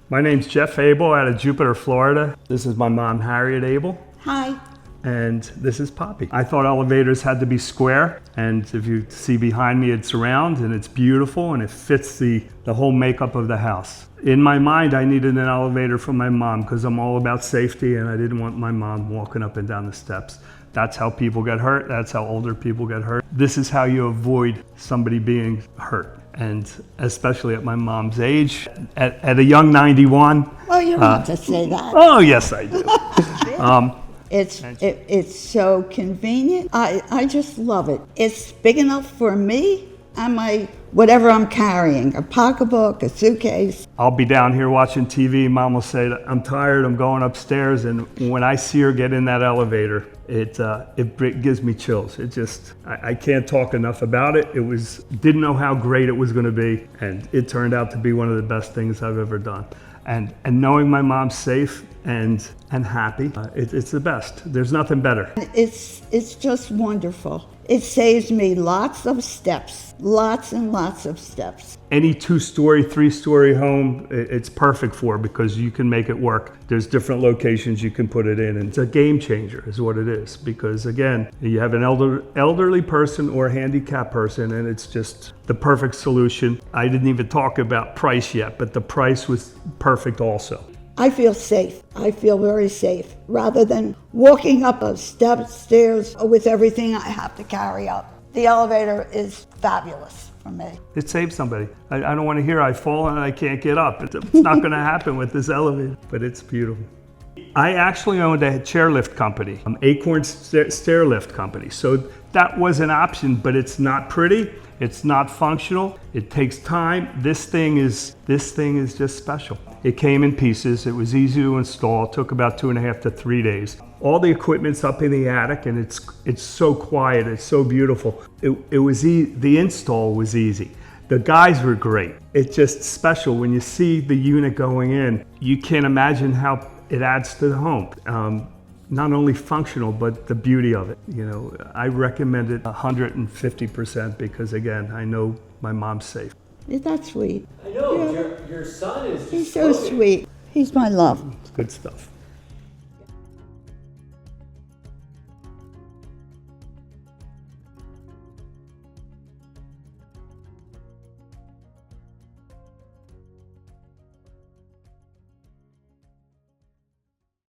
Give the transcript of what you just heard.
My name's Jeff Abel out of Jupiter, Florida. This is my mom, Harriet Abel. Hi. And this is Poppy. I thought elevators had to be square, and if you see behind me, it's round and it's beautiful and it fits the whole makeup of the house. In my mind, I needed an elevator for my mom because I'm all about safety and I didn't want my mom walking up and down the steps. That's how people get hurt. That's how older people get hurt. This is how you avoid somebody being hurt. And especially at my mom's age, at a young 91. Oh, you don't have to say that. Oh, yes, I do. It's so convenient. I just love it. It's big enough for me and my whatever I'm carrying, a pocketbook, a suitcase. I'll be down here watching TV. Mom will say, I'm tired, I'm going upstairs. And when I see her get in that elevator, it gives me chills. I can't talk enough about it. Didn't know how great it was going to be. And it turned out to be one of the best things I've ever done. And knowing my mom's safe and happy, it's the best. There's nothing better. It's just wonderful. It saves me lots of steps, lots and lots of steps. Any 2-story, 3-story home, it's perfect for because you can make it work. There's different locations you can put it in, and it's a game changer is what it is. Because again, you have an elderly person or a handicapped person, and it's just the perfect solution. I didn't even talk about price yet, but the price was perfect also. I feel safe. I feel very safe rather than walking up a stairs with everything I have to carry up. The elevator is fabulous for me. It saves somebody. I don't want to hear I fall and I can't get up. It's not going to happen with this elevator, but it's beautiful. I actually owned a chairlift company, Acorn Stairlift Company. So that was an option, but it's not pretty. It's not functional. It takes time. This thing is just special. It came in pieces. It was easy to install. It took about 2.5 to 3 days. All the equipment's up in the attic, and it's so quiet. It's so beautiful. The install was easy. The guys were great. It's just special when you see the unit going in. You can't imagine how it adds to the home. Not only functional, but the beauty of it. You know, I recommend it 150% because again, I know my mom's safe. Is that sweet? I know, your son is just He's so sweet. He's my love. It's good stuff.